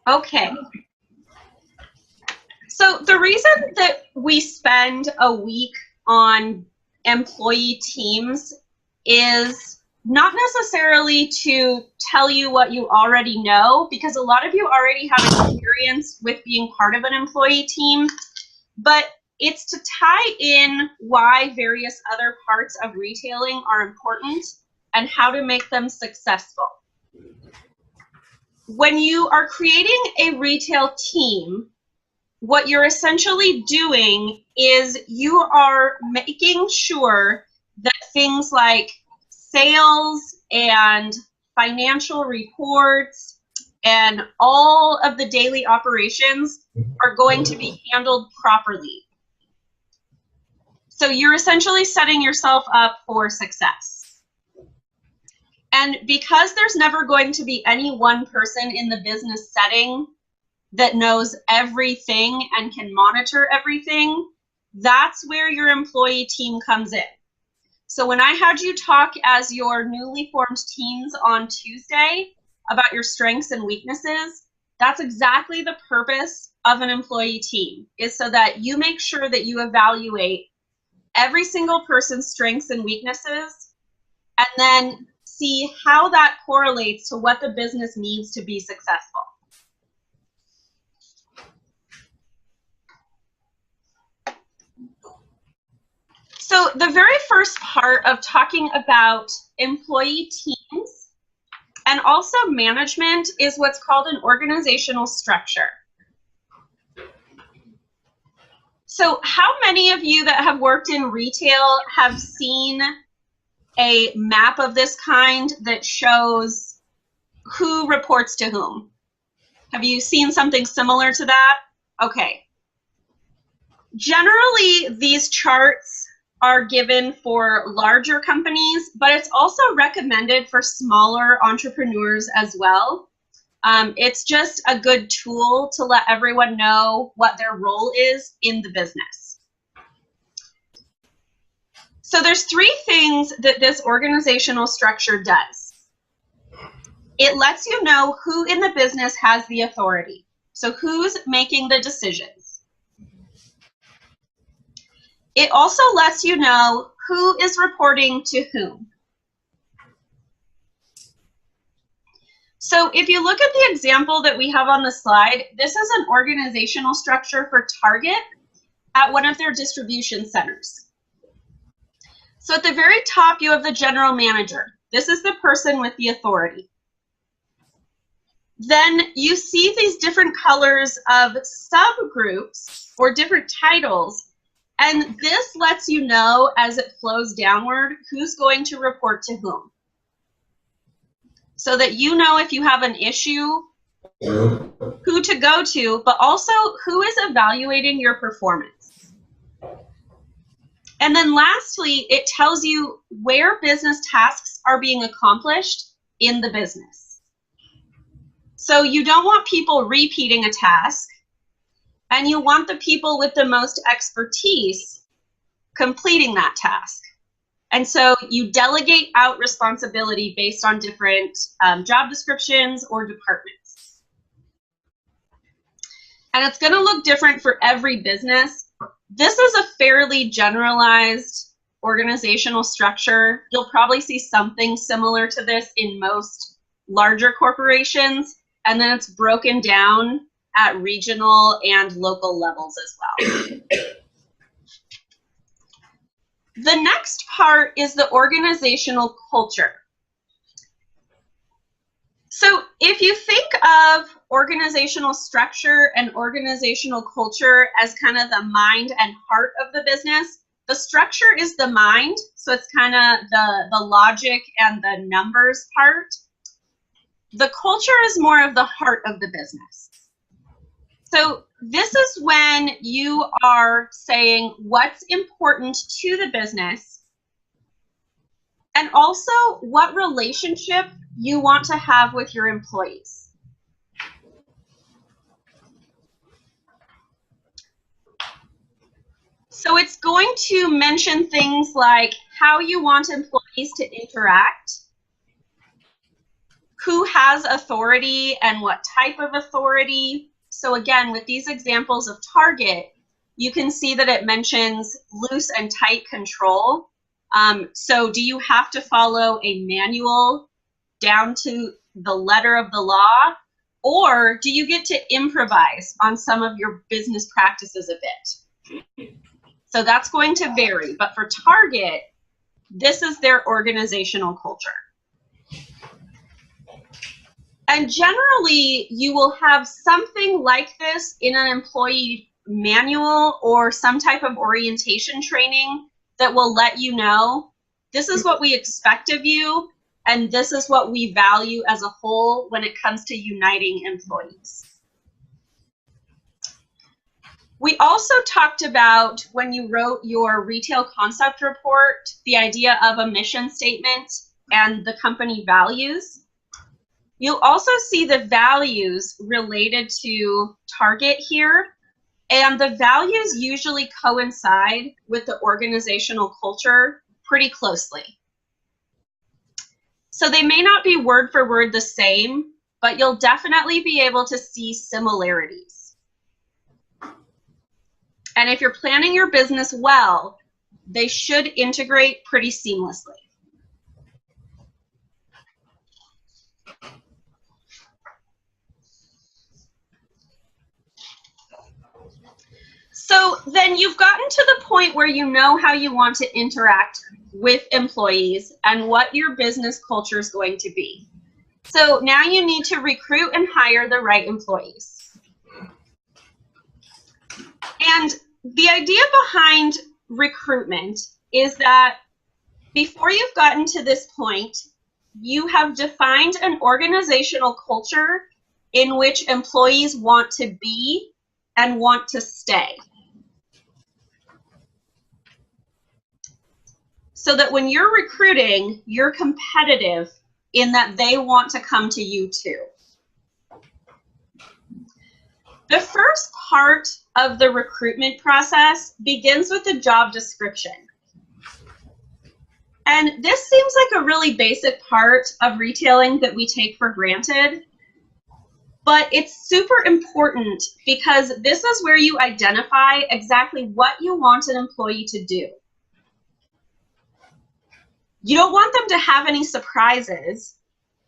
Okay. So the reason that we spend a week on employee teams is not necessarily to tell you what you already know, because a lot of you already have experience with being part of an employee team, but it's to tie in why various other parts of retailing are important and how to make them successful. When you are creating a retail team, what you're essentially doing is you are making sure that things like sales and financial reports and all of the daily operations are going to be handled properly. So you're essentially setting yourself up for success. And because there's never going to be any one person in the business setting that knows everything and can monitor everything, that's where your employee team comes in. So when I had you talk as your newly formed teams on Tuesday about your strengths and weaknesses, that's exactly the purpose of an employee team, is so that you make sure that you evaluate every single person's strengths and weaknesses and then see how that correlates to what the business needs to be successful. So the very first part of talking about employee teams and also management is what's called an organizational structure. So how many of you that have worked in retail have seen a map of this kind that shows who reports to whom? Have you seen something similar to that? Okay. Generally, these charts are given for larger companies, but it's also recommended for smaller entrepreneurs as well. It's just a good tool to let everyone know what their role is in the business. So there's three things that this organizational structure does. It lets you know who in the business has the authority. So who's making the decisions. It also lets you know who is reporting to whom. So if you look at the example that we have on the slide, this is an organizational structure for Target at one of their distribution centers. So at the very top, you have the general manager. This is the person with the authority. Then you see these different colors of subgroups or different titles, and this lets you know as it flows downward who's going to report to whom, so that you know if you have an issue, who to go to, but also who is evaluating your performance. And then lastly, it tells you where business tasks are being accomplished in the business. So you don't want people repeating a task, and you want the people with the most expertise completing that task. And so you delegate out responsibility based on different job descriptions or departments. And it's going to look different for every business. This is a fairly generalized organizational structure. You'll probably see something similar to this in most larger corporations, and then it's broken down at regional and local levels as well. The next part is the organizational culture. So if you think of organizational structure and organizational culture as kind of the mind and heart of the business, the structure is the mind, so it's kind of the logic and the numbers part. The culture is more of the heart of the business. So this is when you are saying what's important to the business and also what relationship you want to have with your employees. So it's going to mention things like how you want employees to interact, who has authority and what type of authority. So again, with these examples of Target, you can see that it mentions loose and tight control. So do you have to follow a manual down to the letter of the law, or do you get to improvise on some of your business practices a bit? So that's going to vary, but for Target, this is their organizational culture. And generally, you will have something like this in an employee manual or some type of orientation training that will let you know, this is what we expect of you, and this is what we value as a whole when it comes to uniting employees. We also talked about, when you wrote your retail concept report, the idea of a mission statement and the company values. You'll also see the values related to Target here, and the values usually coincide with the organizational culture pretty closely. So they may not be word for word the same, but you'll definitely be able to see similarities. And if you're planning your business well, they should integrate pretty seamlessly. So then you've gotten to the point where you know how you want to interact with employees and what your business culture is going to be. So now you need to recruit and hire the right employees. And the idea behind recruitment is that before you've gotten to this point, you have defined an organizational culture in which employees want to be and want to stay. So that when you're recruiting, you're competitive in that they want to come to you too. The first part of the recruitment process begins with the job description. And this seems like a really basic part of retailing that we take for granted, but it's super important because this is where you identify exactly what you want an employee to do. You don't want them to have any surprises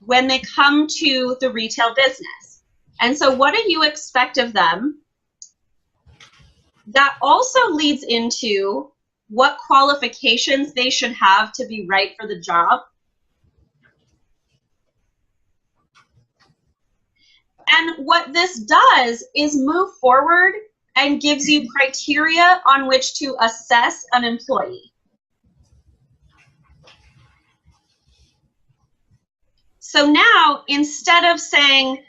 when they come to the retail business. And so what do you expect of them? That also leads into what qualifications they should have to be right for the job. And what this does is move forward and gives you criteria on which to assess an employee. So now, instead of saying,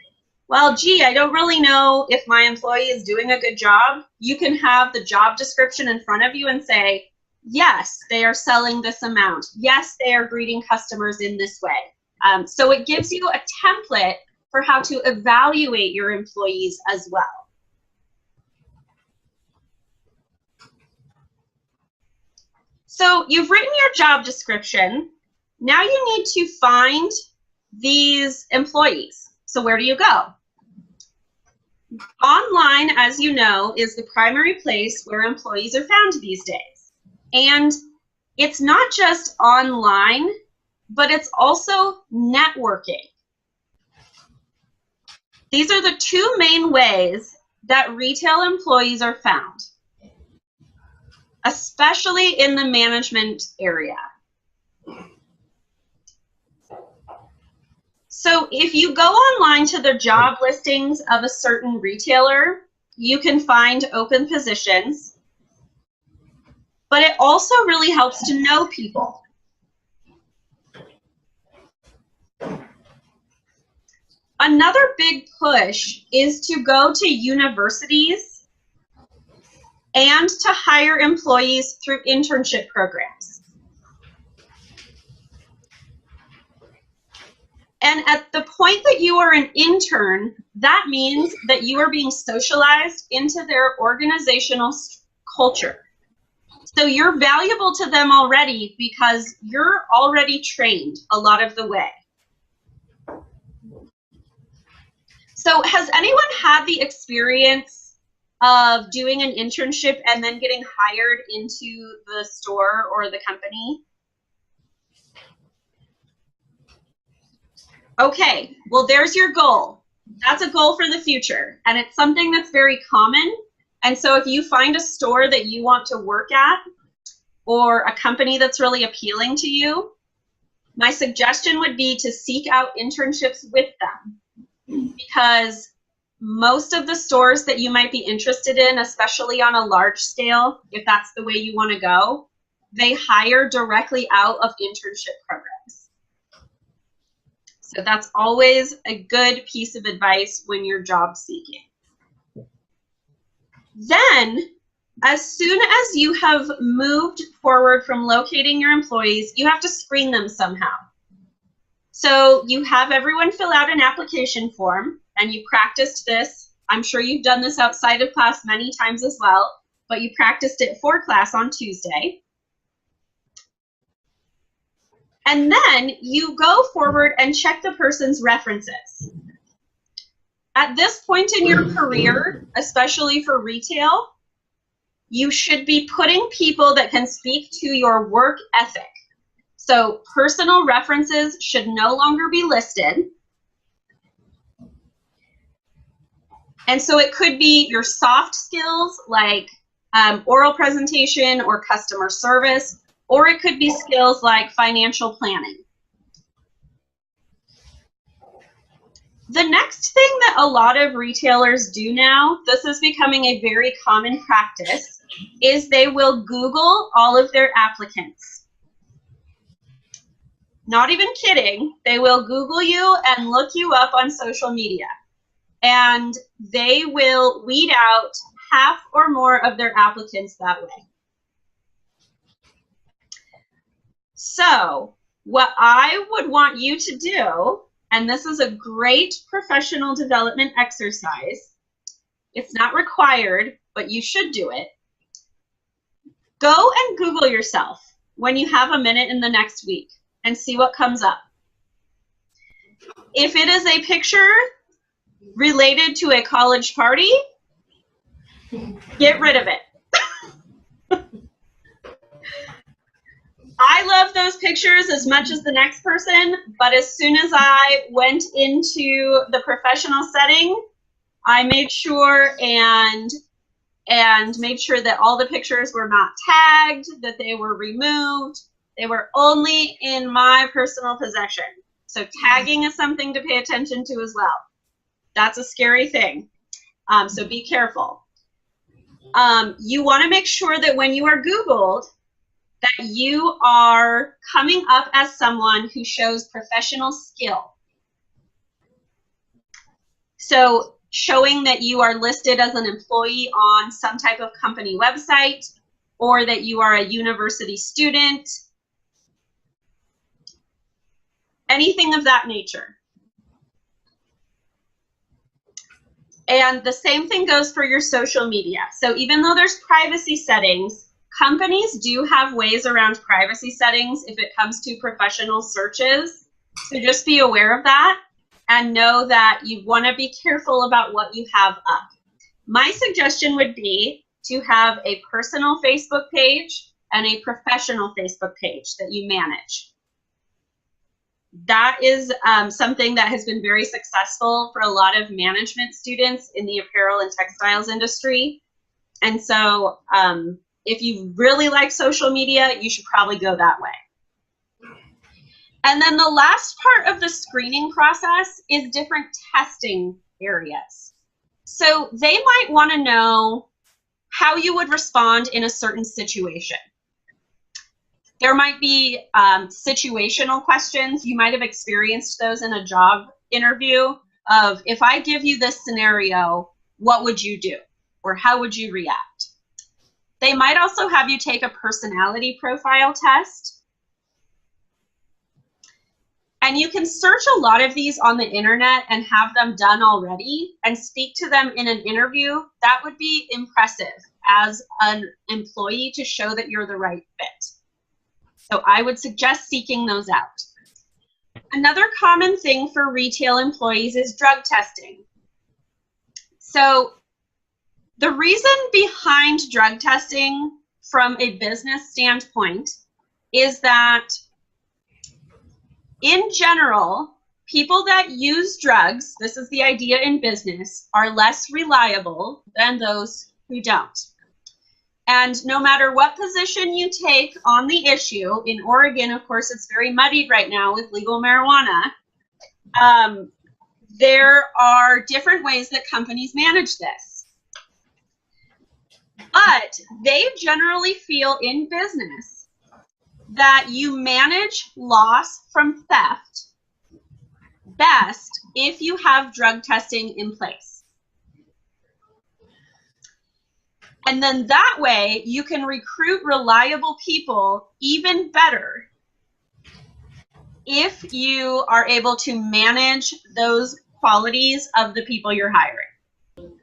well, gee, I don't really know if my employee is doing a good job, you can have the job description in front of you and say, yes, they are selling this amount. Yes, they are greeting customers in this way. So it gives you a template for how to evaluate your employees as well. So you've written your job description. Now you need to find these employees. So where do you go? Online, as you know, is the primary place where employees are found these days. And it's not just online, but it's also networking. These are the two main ways that retail employees are found, especially in the management area. So if you go online to the job listings of a certain retailer, you can find open positions, but it also really helps to know people. Another big push is to go to universities and to hire employees through internship programs. And at the point that you are an intern, that means that you are being socialized into their organizational culture. So you're valuable to them already because you're already trained a lot of the way. So has anyone had the experience of doing an internship and then getting hired into the store or the company? Okay, well, there's your goal. That's a goal for the future, and it's something that's very common. And so if you find a store that you want to work at or a company that's really appealing to you, my suggestion would be to seek out internships with them, because most of the stores that you might be interested in, especially on a large scale, if that's the way you want to go, they hire directly out of internship programs. So that's always a good piece of advice when you're job seeking. Then, as soon as you have moved forward from locating your employees, you have to screen them somehow. So you have everyone fill out an application form, and you practiced this. I'm sure you've done this outside of class many times as well, but you practiced it for class on Tuesday. And then you go forward and check the person's references. At this point in your career, especially for retail, you should be putting people that can speak to your work ethic. So personal references should no longer be listed. And so it could be your soft skills like oral presentation or customer service, or it could be skills like financial planning. The next thing that a lot of retailers do now, this is becoming a very common practice, is they will Google all of their applicants. Not even kidding, they will Google you and look you up on social media. And they will weed out half or more of their applicants that way. So what I would want you to do, and this is a great professional development exercise, it's not required, but you should do it. Go and Google yourself when you have a minute in the next week and see what comes up. If it is a picture related to a college party, get rid of it. I love those pictures as much as the next person, but as soon as I went into the professional setting, I made sure and made sure that all the pictures were not tagged, that they were removed. They were only in my personal possession. So tagging is something to pay attention to as well. That's a scary thing. So be careful. You want to make sure that when you are Googled, that you are coming up as someone who shows professional skill. So showing that you are listed as an employee on some type of company website, or that you are a university student, anything of that nature. And the same thing goes for your social media. So even though there's privacy settings, companies do have ways around privacy settings if it comes to professional searches. So just be aware of that and know that you want to be careful about what you have up. My suggestion would be to have a personal Facebook page and a professional Facebook page that you manage. That is something that has been very successful for a lot of management students in the apparel and textiles industry. And so if you really like social media, you should probably go that way. And then the last part of the screening process is different testing areas. So they might want to know how you would respond in a certain situation. There might be situational questions. You might have experienced those in a job interview of, if I give you this scenario, what would you do? Or how would you react? They might also have you take a personality profile test. And you can search a lot of these on the internet and have them done already and speak to them in an interview. That would be impressive as an employee to show that you're the right fit. So I would suggest seeking those out. Another common thing for retail employees is drug testing. So the reason behind drug testing from a business standpoint is that in general, people that use drugs, this is the idea in business, are less reliable than those who don't. And no matter what position you take on the issue, in Oregon, of course, it's very muddied right now with legal marijuana. There are different ways that companies manage this. But they generally feel in business that you manage loss from theft best if you have drug testing in place. And then that way you can recruit reliable people even better if you are able to manage those qualities of the people you're hiring.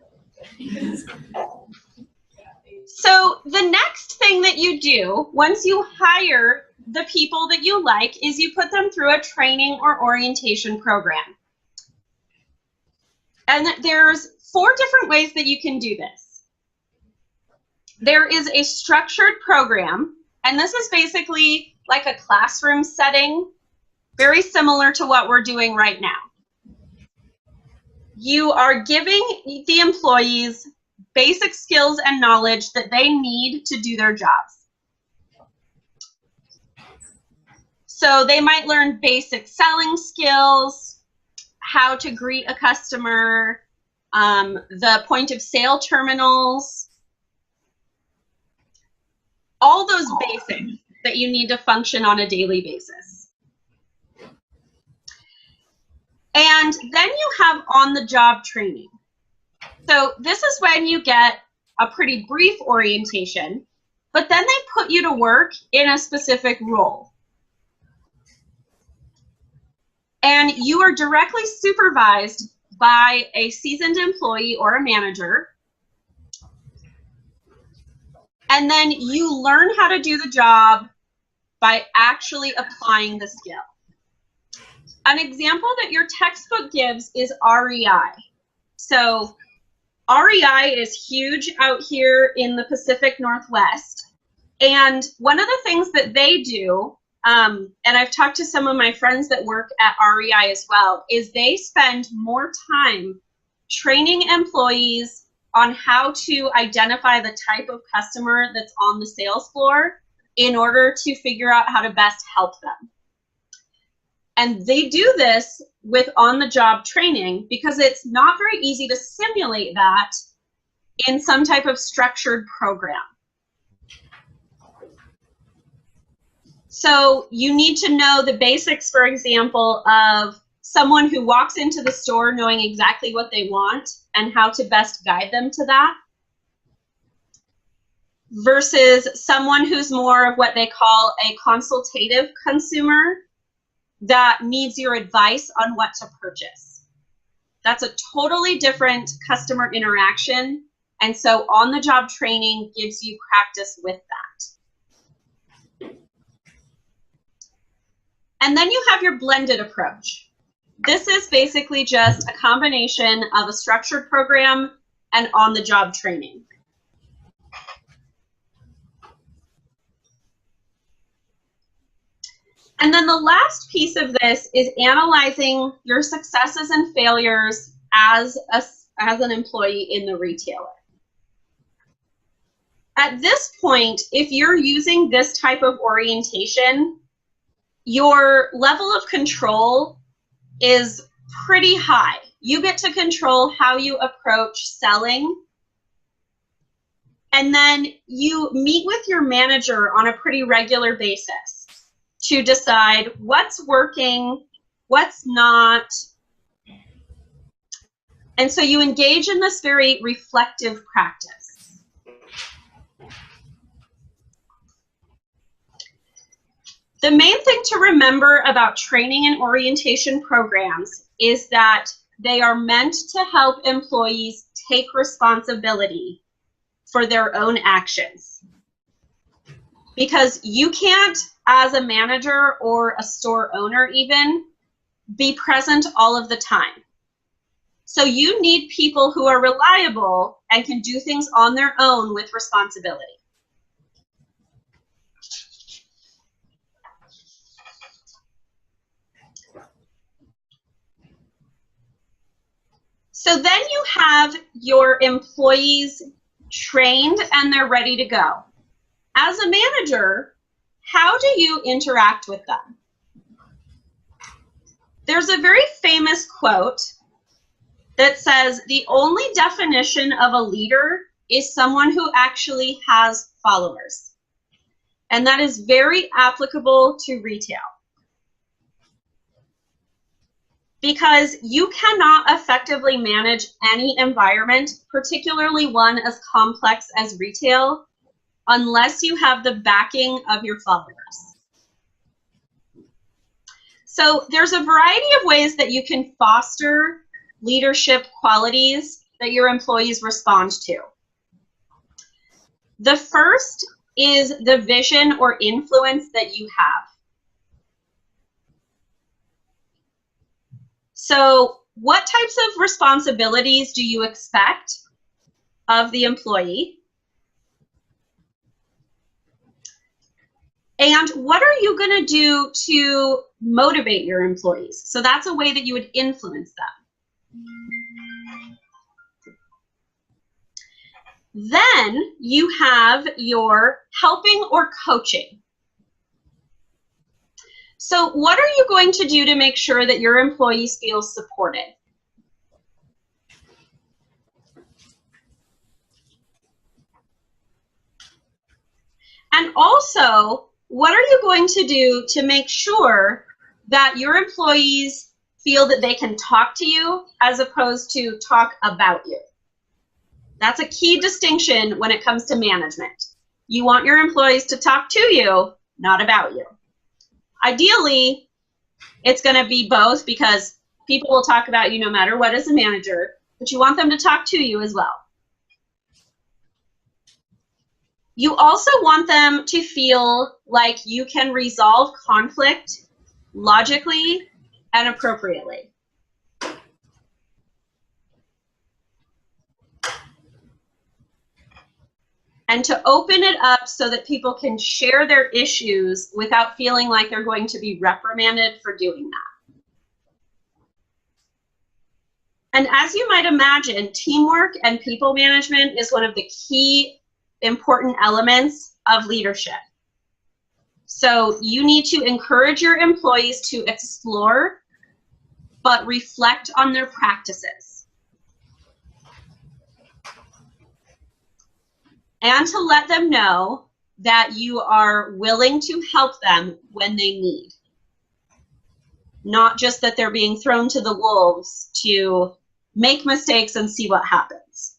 So the next thing that you do once you hire the people that you like is you put them through a training or orientation program. And there's 4 different ways that you can do this. There is a structured program, and this is basically like a classroom setting, very similar to what we're doing right now. You are giving the employees basic skills and knowledge that they need to do their jobs. So they might learn basic selling skills, how to greet a customer, the point of sale terminals, all those basics that you need to function on a daily basis. And then you have on-the-job training. So this is when you get a pretty brief orientation, but then they put you to work in a specific role. And you are directly supervised by a seasoned employee or a manager. And then you learn how to do the job by actually applying the skill. An example that your textbook gives is REI. So REI is huge out here in the Pacific Northwest. And one of the things that they do, and I've talked to some of my friends that work at REI as well, is they spend more time training employees on how to identify the type of customer that's on the sales floor in order to figure out how to best help them. And they do this with on-the-job training because it's not very easy to simulate that in some type of structured program. So you need to know the basics, for example, of someone who walks into the store knowing exactly what they want and how to best guide them to that, versus someone who's more of what they call a consultative consumer that needs your advice on what to purchase. That's a totally different customer interaction, and so on-the-job training gives you practice with that. And then you have your blended approach. This is basically just a combination of a structured program and on-the-job training. And then the last piece of this is analyzing your successes and failures as an employee in the retailer. At this point, if you're using this type of orientation, your level of control is pretty high. You get to control how you approach selling. And then you meet with your manager on a pretty regular basis to decide what's working, what's not. And so you engage in this very reflective practice. The main thing to remember about training and orientation programs is that they are meant to help employees take responsibility for their own actions. Because you can't, as a manager or a store owner even, be present all of the time. So you need people who are reliable and can do things on their own with responsibility. So then you have your employees trained and they're ready to go. As a manager, how do you interact with them? There's a very famous quote that says, the only definition of a leader is someone who actually has followers. And that is very applicable to retail. Because you cannot effectively manage any environment, particularly one as complex as retail, unless you have the backing of your followers. So there's a variety of ways that you can foster leadership qualities that your employees respond to. The first is the vision or influence that you have. So what types of responsibilities do you expect of the employee? And what are you going to do to motivate your employees? So that's a way that you would influence them. Then you have your helping or coaching. So what are you going to do to make sure that your employees feel supported? And also, what are you going to do to make sure that your employees feel that they can talk to you as opposed to talk about you? That's a key distinction when it comes to management. You want your employees to talk to you, not about you. Ideally, it's going to be both, because people will talk about you no matter what as a manager, but you want them to talk to you as well. You also want them to feel like you can resolve conflict logically and appropriately. And to open it up so that people can share their issues without feeling like they're going to be reprimanded for doing that. And as you might imagine, teamwork and people management is one of the key important elements of leadership. So you need to encourage your employees to explore, but reflect on their practices. And to let them know that you are willing to help them when they need. Not just that they're being thrown to the wolves to make mistakes and see what happens.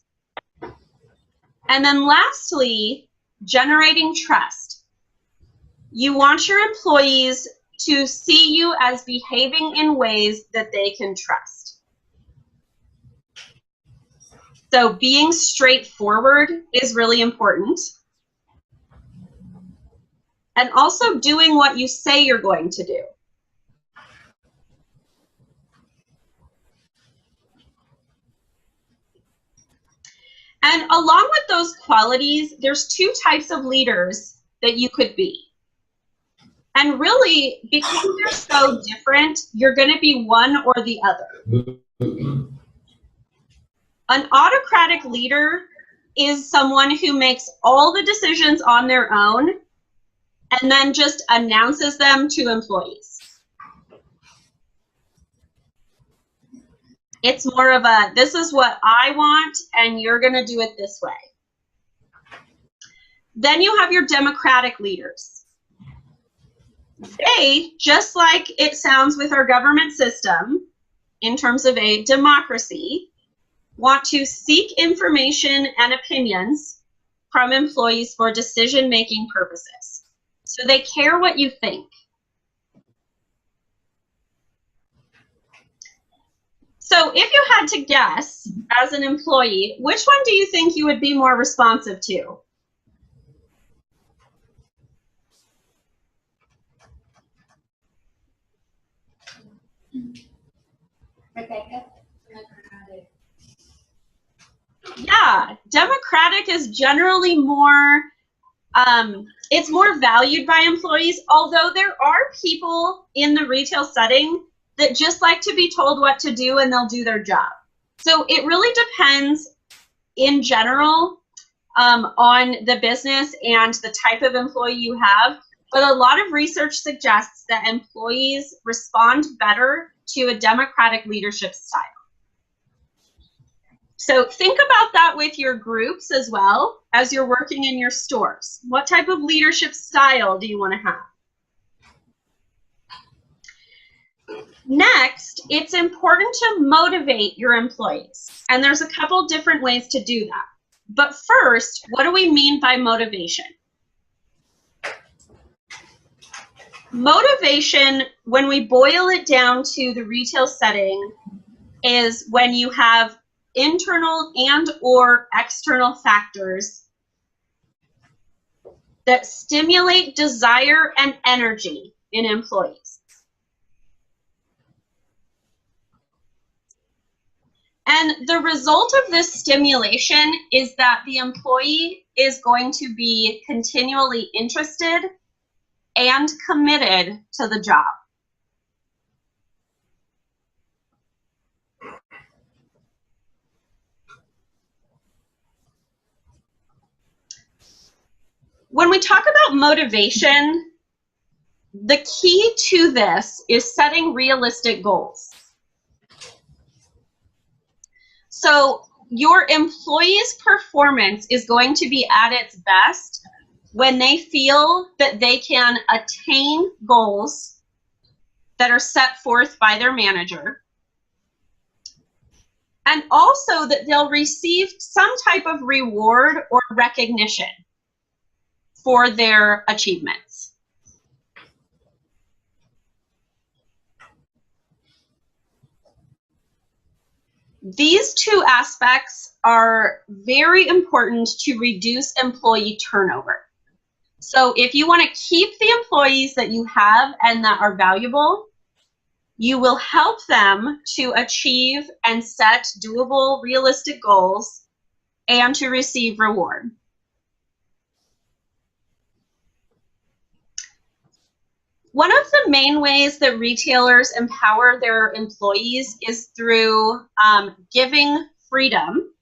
And then lastly, generating trust. You want your employees to see you as behaving in ways that they can trust. So being straightforward is really important. And also doing what you say you're going to do. And along with those qualities, there's two types of leaders that you could be. And really, because they're so different, you're going to be one or the other. An autocratic leader is someone who makes all the decisions on their own and then just announces them to employees. It's more of a, this is what I want, and you're going to do it this way. Then you have your democratic leaders. They, just like it sounds with our government system, in terms of a democracy, want to seek information and opinions from employees for decision-making purposes. So they care what you think. So if you had to guess, as an employee, which one do you think you would be more responsive to? Rebecca. Yeah, democratic is generally more, it's more valued by employees, although there are people in the retail setting that just like to be told what to do and they'll do their job. So it really depends in general on the business and the type of employee you have. But a lot of research suggests that employees respond better to a democratic leadership style. So think about that with your groups as well as you're working in your stores. What type of leadership style do you want to have? Next, it's important to motivate your employees. And there's a couple different ways to do that. But first, what do we mean by motivation? Motivation, when we boil it down to the retail setting, is when you have internal and or external factors that stimulate desire and energy in employees. And the result of this stimulation is that the employee is going to be continually interested and committed to the job. When we talk about motivation, the key to this is setting realistic goals. So your employee's performance is going to be at its best when they feel that they can attain goals that are set forth by their manager, and also that they'll receive some type of reward or recognition for their achievements. These two aspects are very important to reduce employee turnover. So if you want to keep the employees that you have and that are valuable, you will help them to achieve and set doable, realistic goals and to receive reward. One of the main ways that retailers empower their employees is through giving freedom.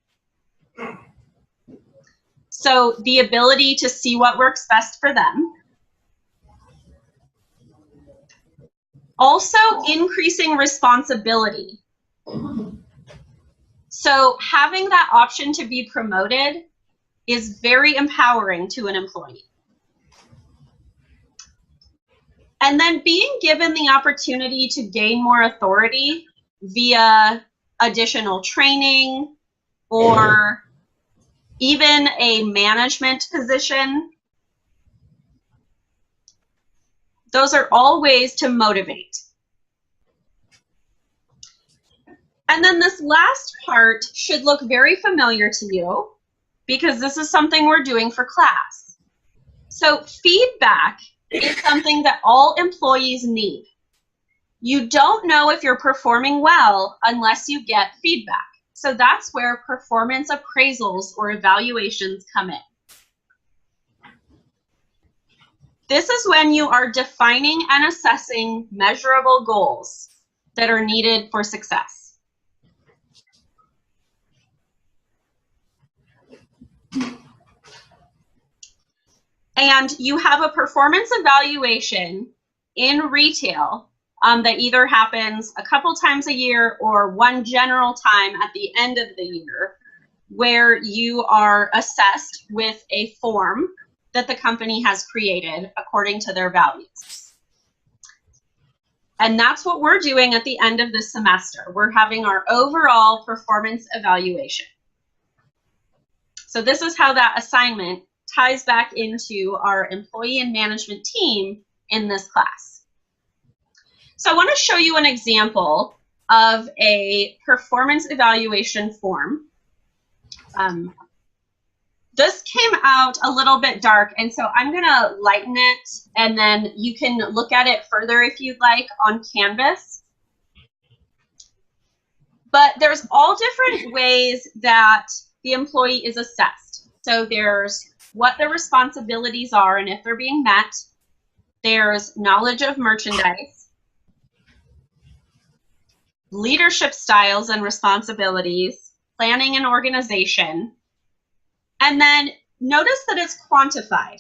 So the ability to see what works best for them. Also increasing responsibility. So having that option to be promoted is very empowering to an employee. And then being given the opportunity to gain more authority via additional training or even a management position. Those are all ways to motivate. And then this last part should look very familiar to you because this is something we're doing for class. So feedback is something that all employees need. You don't know if you're performing well unless you get feedback. So that's where performance appraisals or evaluations come in. This is when you are defining and assessing measurable goals that are needed for success. And you have a performance evaluation in retail that either happens a couple times a year or one general time at the end of the year, where you are assessed with a form that the company has created according to their values. And that's what we're doing at the end of this semester. We're having our overall performance evaluation. So this is how that assignment ties back into our employee and management team in this class. So I want to show you an example of a performance evaluation form. This came out a little bit dark, and so I'm going to lighten it, and then you can look at it further if you'd like on Canvas. But there's all different ways that the employee is assessed. So there's what their responsibilities are and if they're being met. There's knowledge of merchandise, leadership styles and responsibilities, planning and organization, and then notice that it's quantified.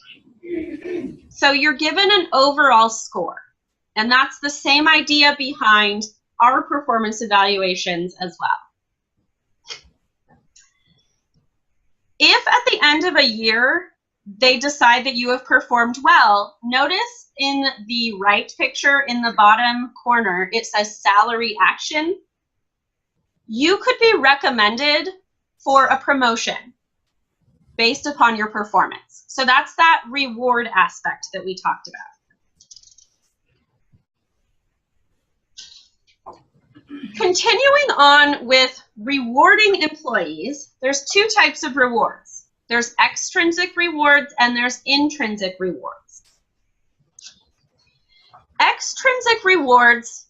So you're given an overall score, and that's the same idea behind our performance evaluations as well. If at the end of a year they decide that you have performed well, notice in the right picture in the bottom corner, it says salary action. You could be recommended for a promotion based upon your performance. So that's that reward aspect that we talked about. Continuing on with rewarding employees, there's two types of rewards. There's extrinsic rewards and there's intrinsic rewards. Extrinsic rewards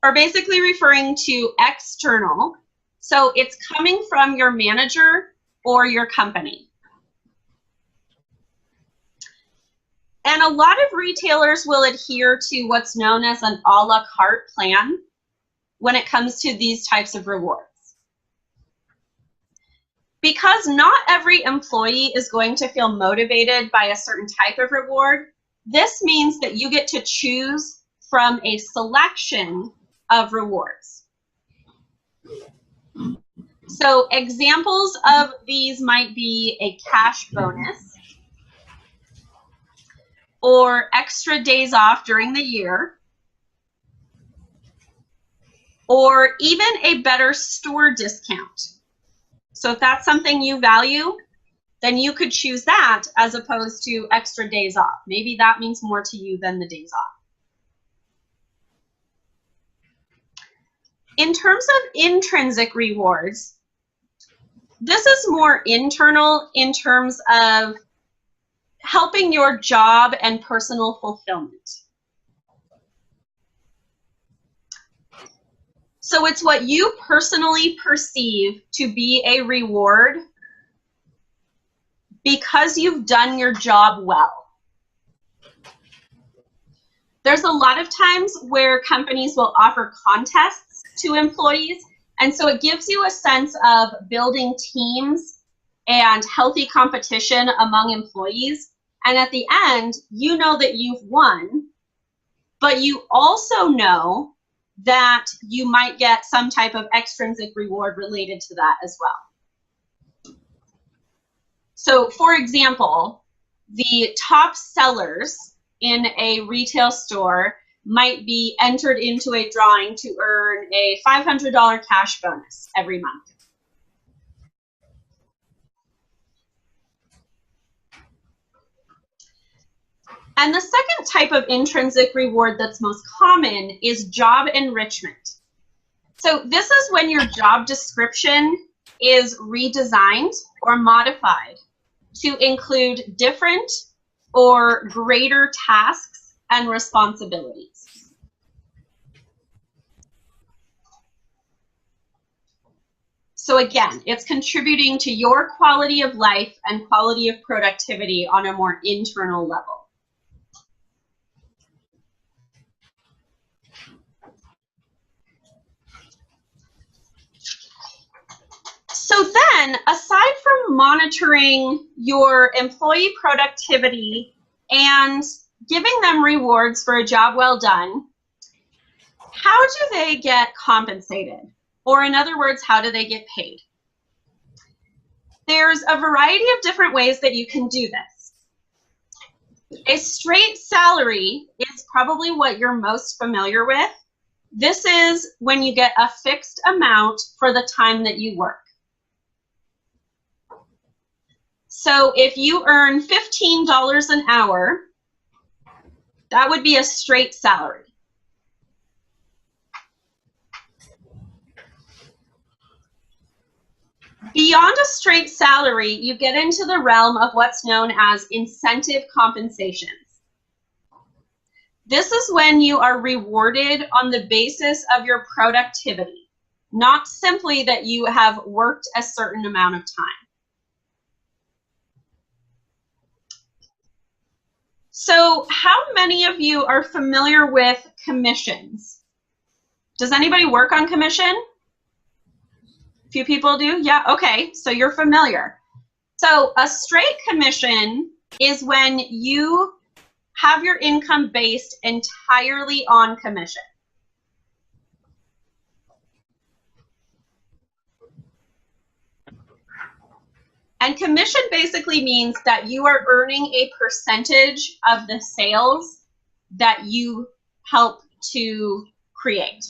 are basically referring to external. So it's coming from your manager or your company. And a lot of retailers will adhere to what's known as an a la carte plan when it comes to these types of rewards. Because not every employee is going to feel motivated by a certain type of reward, this means that you get to choose from a selection of rewards. So examples of these might be a cash bonus, or extra days off during the year, or even a better store discount. So if that's something you value, then you could choose that as opposed to extra days off. Maybe that means more to you than the days off. In terms of intrinsic rewards, this is more internal in terms of helping your job and personal fulfillment. So it's what you personally perceive to be a reward because you've done your job well. There's a lot of times where companies will offer contests to employees, and so it gives you a sense of building teams and healthy competition among employees. And at the end, you know that you've won, but you also know that you might get some type of extrinsic reward related to that as well. So for example, the top sellers in a retail store might be entered into a drawing to earn a $500 cash bonus every month. And the second type of intrinsic reward that's most common is job enrichment. So this is when your job description is redesigned or modified to include different or greater tasks and responsibilities. So again, it's contributing to your quality of life and quality of productivity on a more internal level. So then, aside from monitoring your employee productivity and giving them rewards for a job well done, how do they get compensated? Or in other words, how do they get paid? There's a variety of different ways that you can do this. A straight salary is probably what you're most familiar with. This is when you get a fixed amount for the time that you work. So if you earn $15 an hour, that would be a straight salary. Beyond a straight salary, you get into the realm of what's known as incentive compensations. This is when you are rewarded on the basis of your productivity, not simply that you have worked a certain amount of time. So how many of you are familiar with commissions? Does anybody work on commission? A few people do? Yeah, okay, so you're familiar. So a straight commission is when you have your income based entirely on commission. And commission basically means that you are earning a percentage of the sales that you help to create.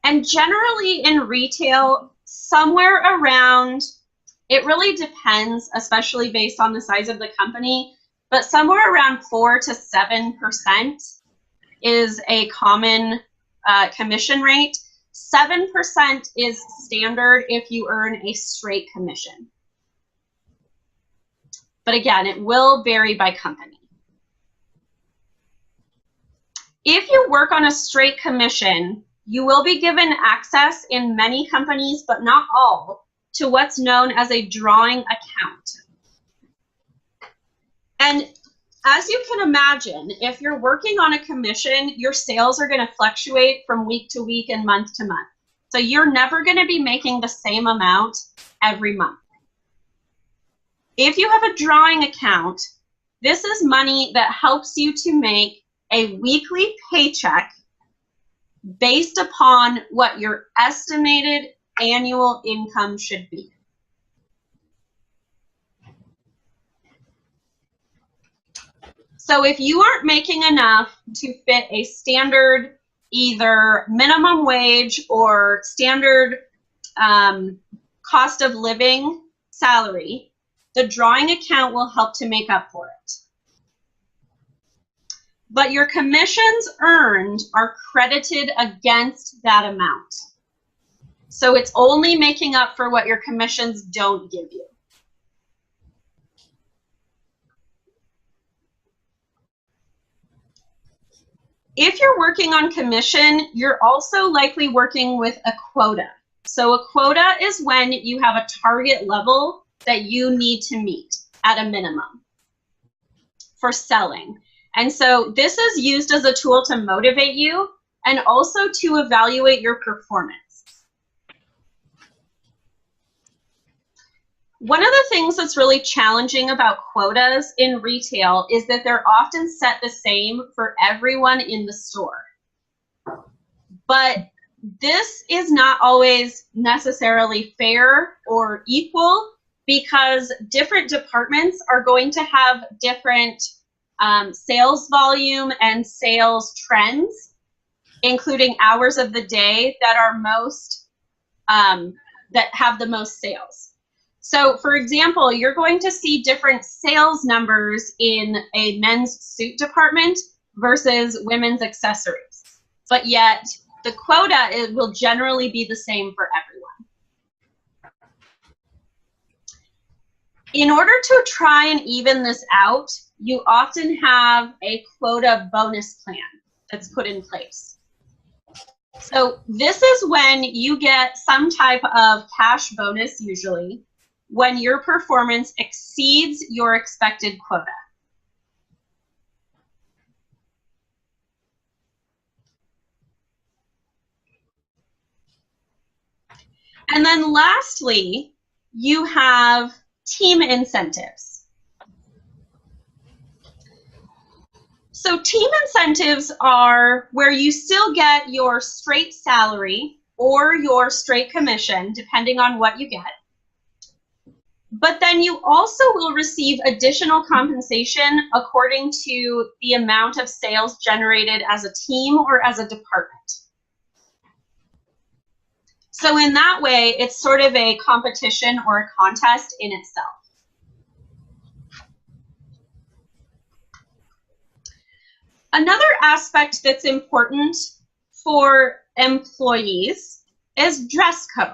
And generally in retail, somewhere around, it really depends, especially based on the size of the company, but somewhere around 4 to 7% is a common commission rate. 7% is standard if you earn a straight commission. But again, it will vary by company. If you work on a straight commission, you will be given access in many companies, but not all, to what's known as a drawing account. And as you can imagine, if you're working on a commission, your sales are going to fluctuate from week to week and month to month. So you're never going to be making the same amount every month. If you have a drawing account, this is money that helps you to make a weekly paycheck based upon what your estimated annual income should be. So if you aren't making enough to fit a standard either minimum wage or standard cost of living salary, the drawing account will help to make up for it. But your commissions earned are credited against that amount. So it's only making up for what your commissions don't give you. If you're working on commission, you're also likely working with a quota. So a quota is when you have a target level that you need to meet at a minimum for selling. And so this is used as a tool to motivate you and also to evaluate your performance. One of the things that's really challenging about quotas in retail is that they're often set the same for everyone in the store. But this is not always necessarily fair or equal because different departments are going to have different sales volume and sales trends, including hours of the day that are most, that have the most sales. So for example, you're going to see different sales numbers in a men's suit department versus women's accessories. But yet the quota will generally be the same for everyone. In order to try and even this out, you often have a quota bonus plan that's put in place. So this is when you get some type of cash bonus usually when your performance exceeds your expected quota. And then lastly, you have team incentives. So team incentives are where you still get your straight salary or your straight commission, depending on what you get. But then you also will receive additional compensation according to the amount of sales generated as a team or as a department. So in that way, it's sort of a competition or a contest in itself. Another aspect that's important for employees is dress code.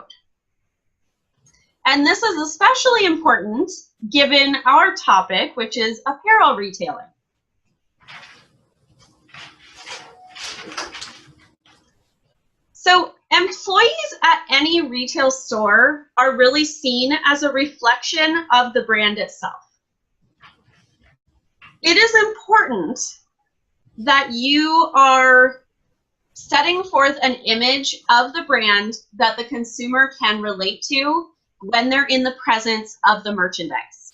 And this is especially important given our topic, which is apparel retailing. So employees at any retail store are really seen as a reflection of the brand itself. It is important that you are setting forth an image of the brand that the consumer can relate to when they're in the presence of the merchandise.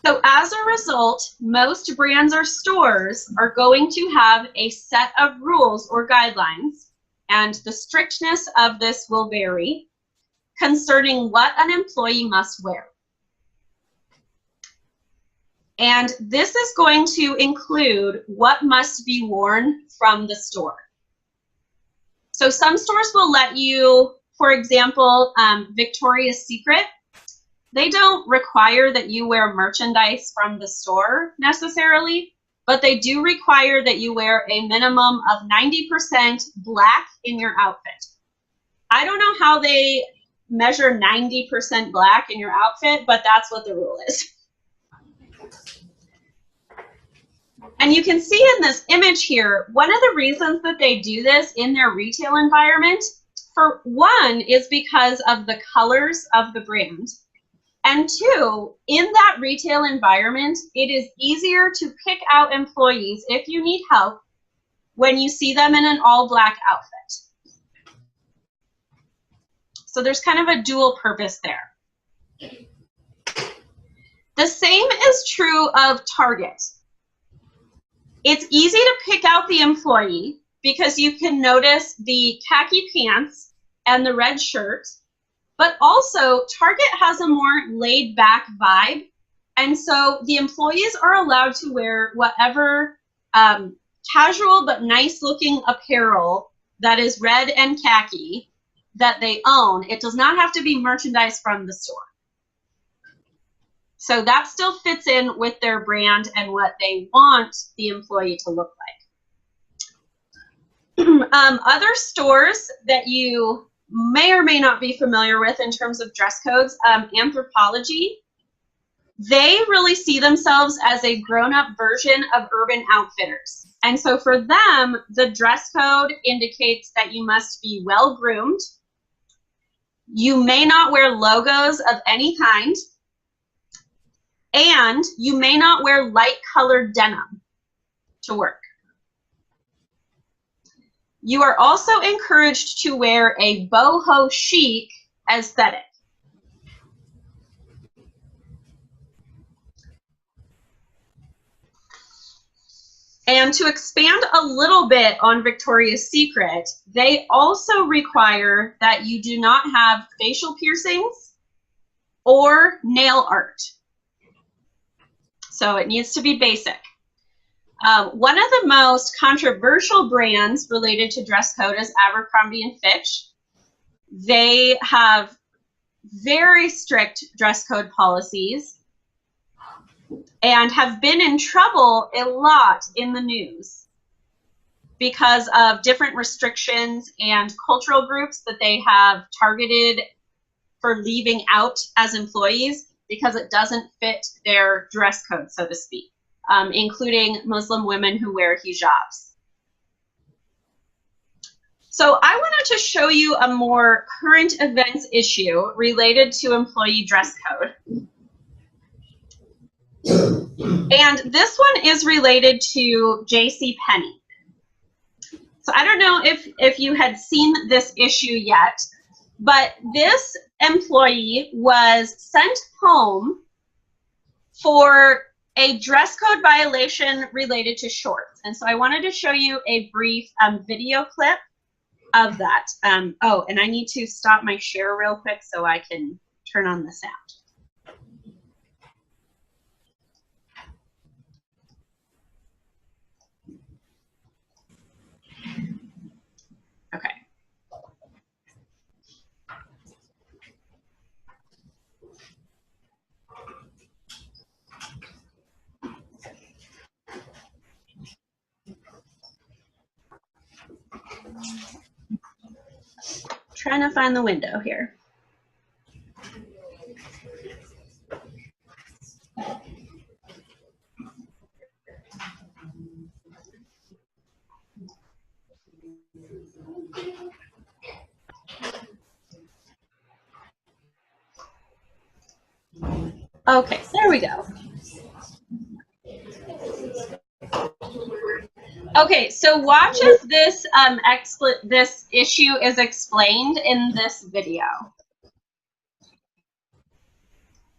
So as a result, most brands or stores are going to have a set of rules or guidelines, and the strictness of this will vary, concerning what an employee must wear. And this is going to include what must be worn from the store. So some stores will let you, for example, Victoria's Secret, they don't require that you wear merchandise from the store necessarily, but they do require that you wear a minimum of 90% black in your outfit. I don't know how they measure 90% black in your outfit, but that's what the rule is. And you can see in this image here, one of the reasons that they do this in their retail environment, for one, is because of the colors of the brand. And two, in that retail environment, it is easier to pick out employees if you need help when you see them in an all-black outfit. So there's kind of a dual purpose there. The same is true of Target. It's easy to pick out the employee because you can notice the khaki pants and the red shirt, but also Target has a more laid back vibe. And so the employees are allowed to wear whatever casual but nice looking apparel that is red and khaki that they own. It does not have to be merchandise from the store. So that still fits in with their brand and what they want the employee to look like. Other stores that you may or may not be familiar with in terms of dress codes, Anthropologie, they really see themselves as a grown-up version of Urban Outfitters. And so for them, the dress code indicates that you must be well-groomed. You may not wear logos of any kind. And you may not wear light-colored denim to work. You are also encouraged to wear a boho chic aesthetic. And to expand a little bit on Victoria's Secret, they also require that you do not have facial piercings or nail art. So it needs to be basic. One of the most controversial brands related to dress code is Abercrombie & Fitch. They have very strict dress code policies and have been in trouble a lot in the news because of different restrictions and cultural groups that they have targeted for leaving out as employees because it doesn't fit their dress code, so to speak, including Muslim women who wear hijabs. So I wanted to show you a more current events issue related to employee dress code. And this one is related to JCPenney. So I don't know if you had seen this issue yet, but this employee was sent home for a dress code violation related to shorts. And so I wanted to show you a brief video clip of that. Oh, and I need to stop my share real quick so I can turn on the sound. Okay. Trying to find the window here. Okay, there we go. Okay, so watch as this issue is explained in this video.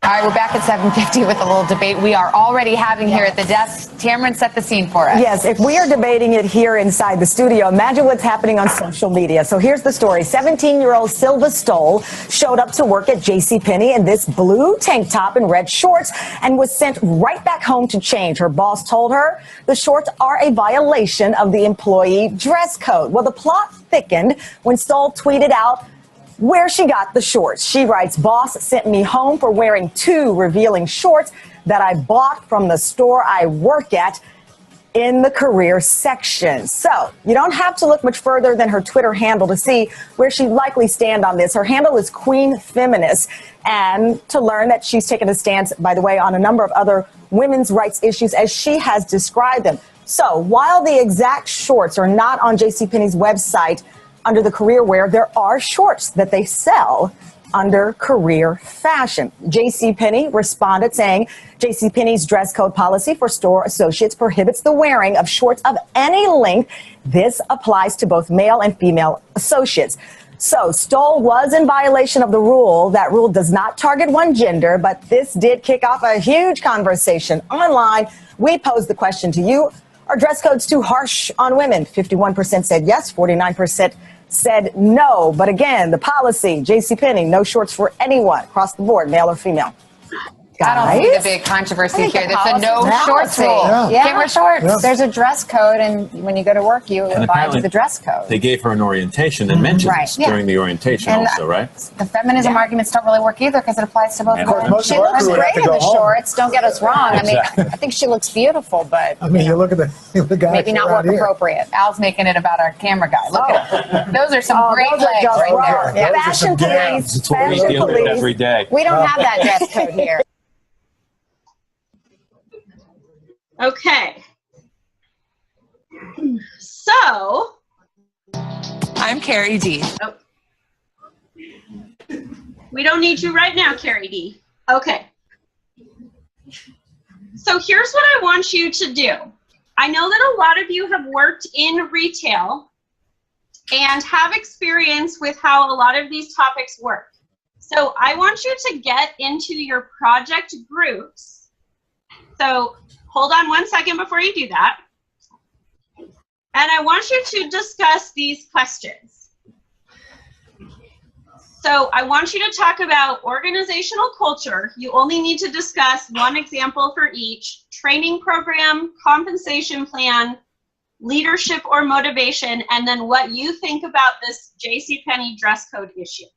All right, we're back at 7:50 with a little debate we are already having here at the desk. Tamron, set the scene for us. Yes, if we are debating it here inside the studio, imagine what's happening on social media. So here's the story. 17-year-old Silva Stoll showed up to work at JCPenney in this blue tank top and red shorts and was sent right back home to change. Her boss told her the shorts are a violation of the employee dress code. Well, the plot thickened when Stoll tweeted out where she got the shorts. She writes, "Boss sent me home for wearing 2 revealing shorts that I bought from the store I work at in the career section." So you don't have to look much further than her Twitter handle to see where she'd likely stand on this. Her handle is Queen Feminist, and to learn that she's taken a stance, by the way, on a number of other women's rights issues as she has described them. So while the exact shorts are not on JCPenney's website under the career wear, there are shorts that they sell under career fashion. JCPenney responded saying JCPenney's dress code policy for store associates prohibits the wearing of shorts of any length. This applies to both male and female associates. So Stoll was in violation of the rule. That rule does not target one gender, but this did kick off a huge conversation online. We posed the question to you. Are dress codes too harsh on women? 51% said yes, 49% said no. But again, the policy, JCPenney, no shorts for anyone across the board, male or female. I don't see the big controversy here. There's a no shorts rule. Yeah. Can't wear shorts. Yeah. There's a dress code, and when you go to work, you abide by the dress code. They gave her an orientation and mentioned this during the orientation also, right? The feminism arguments don't really work either because it applies to both women. Most She of our looks crew have great to in the go home. shorts. Don't get us wrong. I mean, I think she looks beautiful, but I mean, you look at the guy maybe not work around here. appropriate. Al's making it about our camera guy. Look at him. Those are some great those are legs just right raw. there. Those are Fashion some gams. police. It's what we Fashion deal with police. every day. We don't have that dress code here. Okay. So, I'm Carrie D. we don't need you right now, Carrie D. Okay. So here's what I want you to do. I know that a lot of you have worked in retail and have experience with how a lot of these topics work. So I want you to get into your project groups. So hold on one second before you do that. And I want you to discuss these questions. So I want you to talk about organizational culture. You only need to discuss one example for each: training program, compensation plan, leadership or motivation, and then what you think about this JCPenney dress code issue.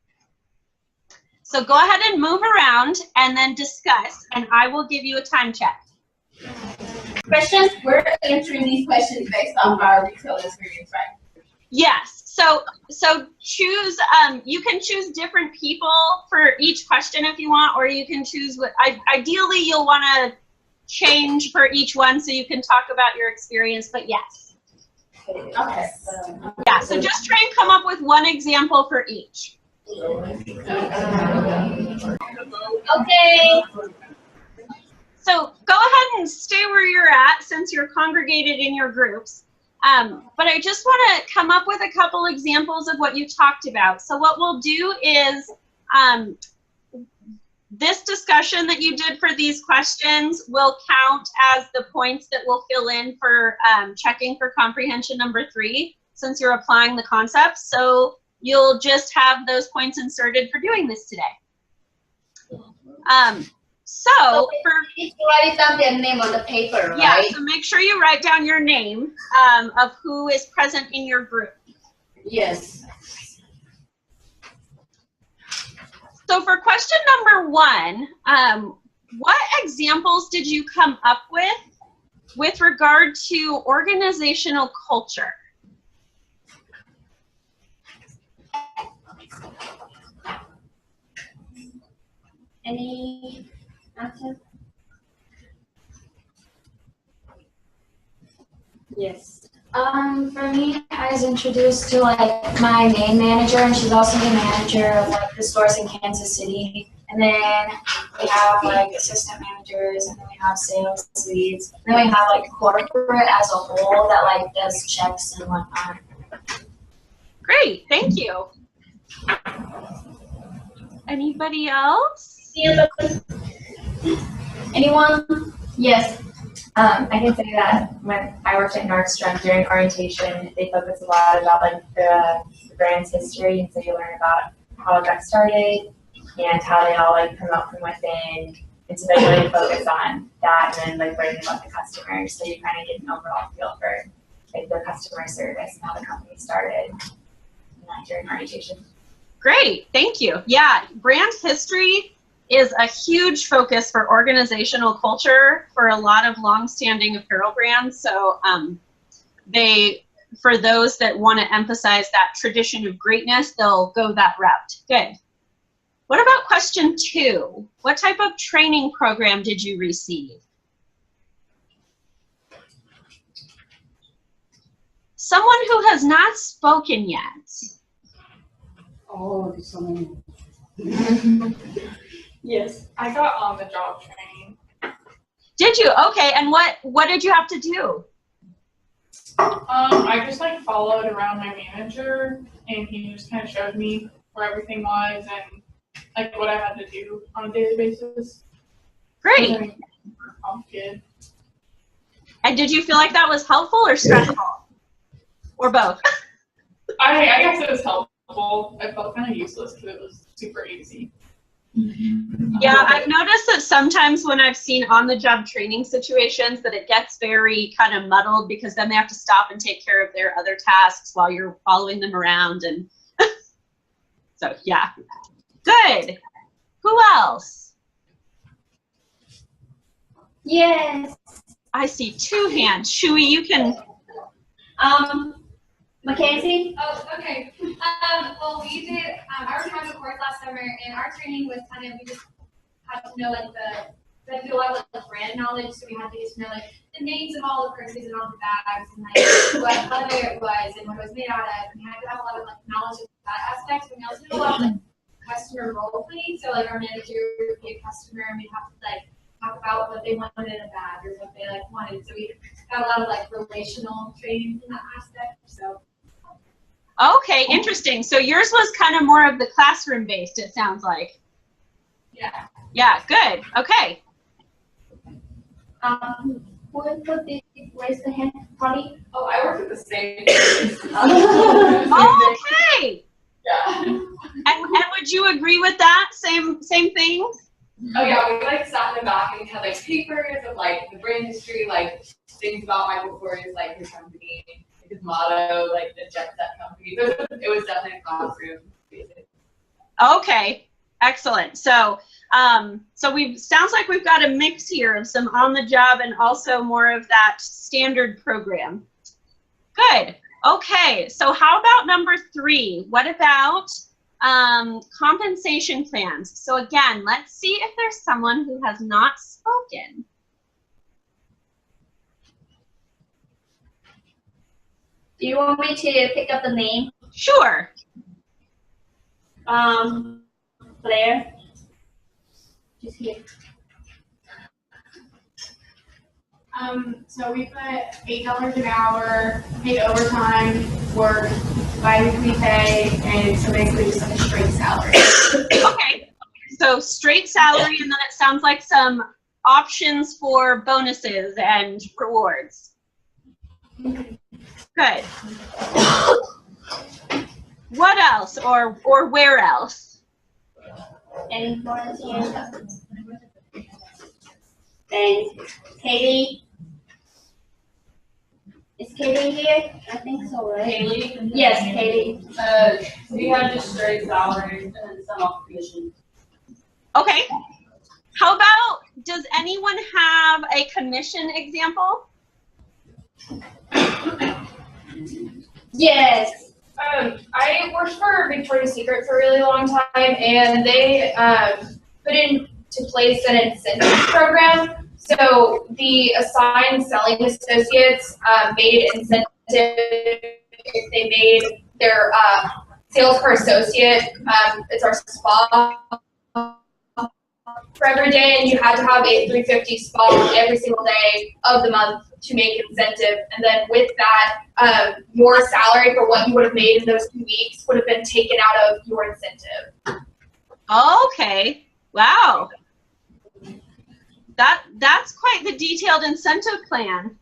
So go ahead and move around and then discuss, and I will give you a time check. Questions? We're answering these questions based on our retail experience, right? Yes. So choose. You can choose different people for each question if you want, or you can choose what. Ideally, you'll want to change for each one so you can talk about your experience. But yes. Okay. Yeah. So just try and come up with one example for each. Okay. So go ahead and stay where you're at since you're congregated in your groups. But I just want to come up with a couple examples of what you talked about. So what we'll do is this discussion that you did for these questions will count as the points that we'll fill in for checking for comprehension number 3, since you're applying the concepts. So you'll just have those points inserted for doing this today. So for you write down their name on the paper, right? yeah, so make sure you write down your name of who is present in your group. Yes. So for question number 1, what examples did you come up with regard to organizational culture? Any answer? Yes. For me, I was introduced to like my main manager, and she's also the manager of like the stores in Kansas City. And then we have like assistant managers, and then we have sales leads. And then we have like corporate as a whole that like does checks and whatnot. Great, thank you. Anybody else? Anyone? Yes. I can say that when I worked at Nordstrom during orientation, they focus a lot about like the brand's history, and so you learn about how it got started and how they all like promote from within. And so they really focus on that, and then like learning about the customers, so you kind of get an overall feel for like the customer service and how the company started during orientation. Great, thank you. Yeah, brand history is a huge focus for organizational culture for a lot of long-standing apparel brands. So for those that want to emphasize that tradition of greatness, they'll go that route. Good. What about question 2? What type of training program did you receive? Someone who has not spoken yet. Oh, there's so many. Yes, I got on-the-job training. Did you? Okay, and what did you have to do? I just like followed around my manager, and he just kind of showed me where everything was and like what I had to do on a daily basis. Great. And did you feel like that was helpful or stressful? Or both? I guess it was helpful. I felt kind of useless because it was super easy. Yeah, I've noticed that sometimes when I've seen on-the-job training situations that it gets very kind of muddled, because then they have to stop and take care of their other tasks while you're following them around, and so yeah. Good. Who else? Yes. I see 2 hands. Shui, you can. Mackenzie? Oh, okay. Well, we did, I already had a course last summer, and our training was kind of, we just had to know, like, we had to do a lot of, like, brand knowledge, so we had to get to know, like, the names of all the purses and all the bags, and, like, what color it was, and what it was made out of, and we had to have a lot of, like, knowledge of that aspect, and we also did a lot of, like, customer role playing, so, like, our manager would be a customer, and we'd have to, like, talk about what they wanted in a bag, or what they, like, wanted, so we got a lot of, like, relational training in that aspect, so. Okay, interesting. So yours was kind of more of the classroom based, it sounds like. Yeah. Yeah, good. Okay. Where's the hand, Polly? Oh, I work at the same place. Okay. Yeah. And would you agree with that? Same things? Oh yeah, we like sat in the back and we had like papers of like the brand history, like things about Michael Kors, like his company, his motto, like the Jet Set company. So it was definitely a classroom. Okay, excellent. So sounds like we've got a mix here of some on the job and also more of that standard program. Good. Okay, so how about number 3? What about compensation plans? So again, let's see if there's someone who has not spoken. Do you want me to pick up the name? Sure. Blair. Just here. So we put $8 an hour, paid overtime, work, bi-weekly pay, and so basically just like a straight salary. Okay, so straight salary, and then it sounds like some options for bonuses and rewards. Good. What else, or where else? Any volunteers? And Katie? Is Katie here? I think so, right? Haley? Yes, Katie. We had just straight salary and then some off commission. Okay. How about, does anyone have a commission example? Yes. I worked for Victoria's Secret for a really long time, and they put into place an incentive program. So the assigned selling associates made incentive if they made their sales per associate. It's our spa for every day, and you had to have a 350 spot every single day of the month to make incentive. And then with that, your salary for what you would have made in those 2 weeks would have been taken out of your incentive. Okay. Wow. That's quite the detailed incentive plan.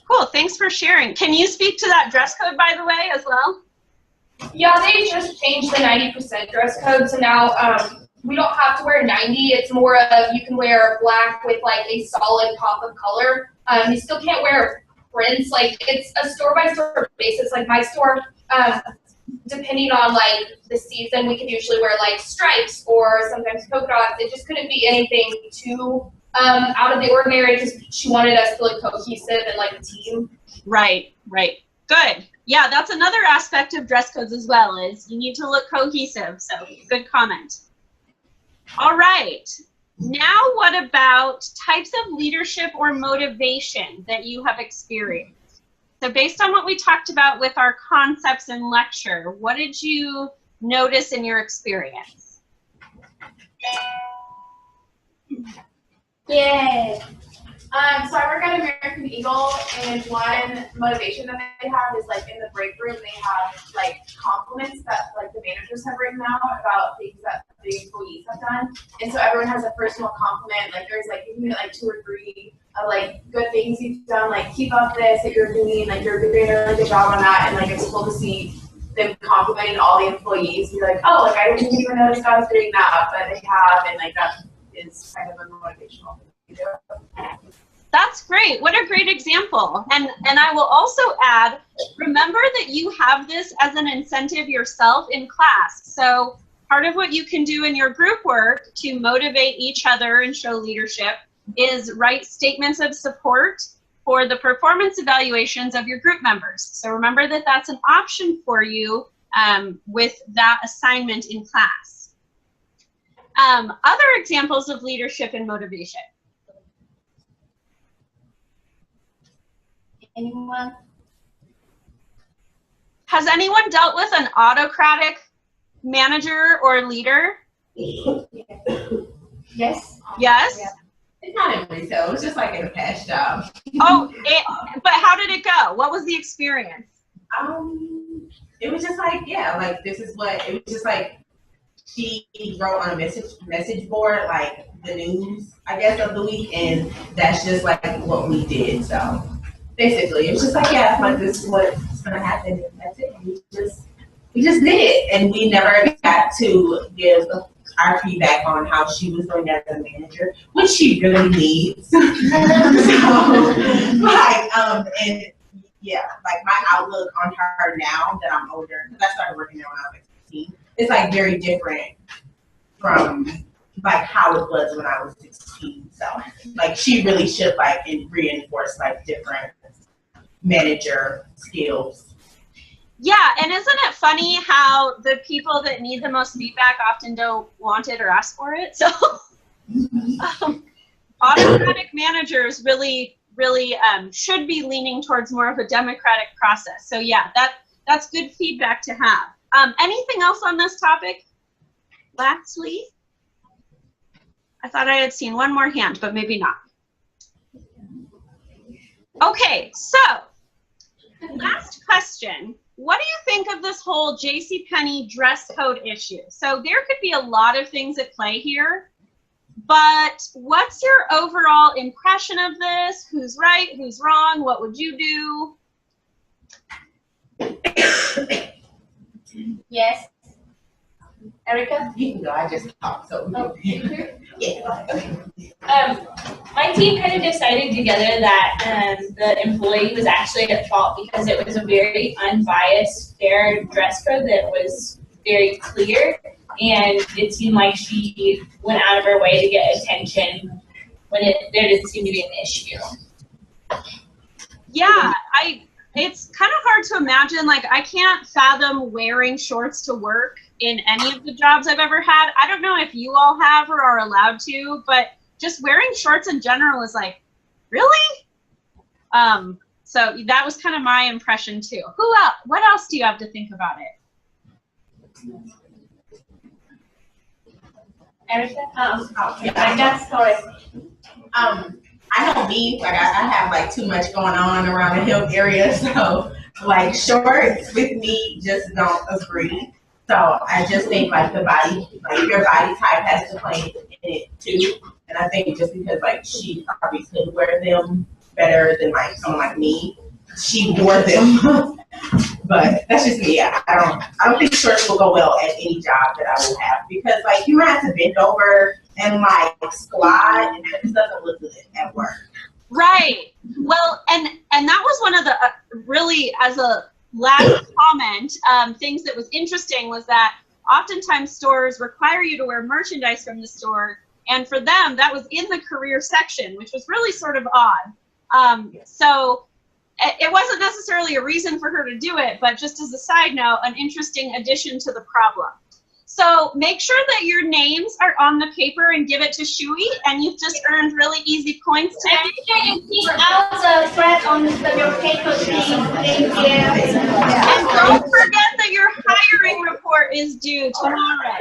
Cool. Thanks for sharing. Can you speak to that dress code, by the way, as well? Yeah, they just changed the 90% dress code, so now we don't have to wear 90. It's more of you can wear black with like a solid pop of color. You still can't wear prints. Like it's a store-by-store basis. Like my store, depending on like the season, we could usually wear like stripes or sometimes polka dots. It just couldn't be anything too out of the ordinary. Just she wanted us to look cohesive and like a team. Right, right. Good. Yeah, that's another aspect of dress codes as well, is you need to look cohesive. So good comment. All right. Now what about types of leadership or motivation that you have experienced? So based on what we talked about with our concepts in lecture, what did you notice in your experience? Yay. So I work at American Eagle, and one motivation that they have is like in the break room they have like compliments that like the managers have written out about things that the employees have done, and so everyone has a personal compliment. Like there's like you can get like 2 or 3 of like good things you've done, like keep up this that you're doing, like you're doing a really good job on that, and like it's cool to see them complimenting all the employees. You're like, oh, like I didn't even notice I was doing that, but they have, and like that is kind of a motivational thing to do. That's great. What a great example. And I will also add, remember that you have this as an incentive yourself in class. So part of what you can do in your group work to motivate each other and show leadership is write statements of support for the performance evaluations of your group members. So remember that that's an option for you with that assignment in class. Other examples of leadership and motivation. Anyone? Has anyone dealt with an autocratic manager or leader? Yes. Yes? Yeah. It's not in retail. It was just like in a past job. Oh, but how did it go? What was the experience? It was just like, yeah, like this is what, it was just like she wrote on a message board, like the news, I guess, of the week, and that's just like what we did. So basically, it was just like, yeah, like this is what's gonna happen, and that's it. And we just did it, and we never got to give our feedback on how she was doing as a manager, which she really needs. So, like, and yeah, like my outlook on her now that I'm older, because I started working there when I was like 16, it's like very different from like how it was when I was 16. So like she really should like reinforce like different manager skills. Yeah, and isn't it funny how the people that need the most feedback often don't want it or ask for it? So autocratic managers really should be leaning towards more of a democratic process. So yeah, that's good feedback to have. Anything else on this topic? Lastly, I thought I had seen one more hand, but maybe not. Okay, so last question. What do you think of this whole JCPenney dress code issue? So there could be a lot of things at play here, but what's your overall impression of this? Who's right? Who's wrong? What would you do? Yes. Erica? You can go, I just talked, so yeah. My team kind of decided together that the employee was actually at fault because it was a very unbiased, fair dress code that was very clear, and it seemed like she went out of her way to get attention when there didn't seem to be an issue. Yeah, it's kind of hard to imagine. Like, I can't fathom wearing shorts to work in any of the jobs I've ever had. I don't know if you all have or are allowed to, but just wearing shorts in general is like, really? So that was kind of my impression too. Who else? What else do you have to think about it? Erica? Yeah. I guess, sorry. I know me, like I have like too much going on around the hip area, so like shorts with me just don't agree. So I just think like the body, like your body type has to play in it too. And I think just because like she probably could wear them better than like someone like me, she wore them. But that's just me. I don't think shorts will go well at any job that I will have because like you have to bend over and like squat, and that just doesn't look good at work. Right. Well, and that was one of the really, as a last comment, things that was interesting was that oftentimes stores require you to wear merchandise from the store, and for them that was in the career section, which was really sort of odd. So it wasn't necessarily a reason for her to do it, but just as a side note, an interesting addition to the problem. So make sure that your names are on the paper and give it to Shui, and you've just earned really easy points today. And you keep out the thread on your paper, please. Thank you. And don't forget that your hiring report is due tomorrow.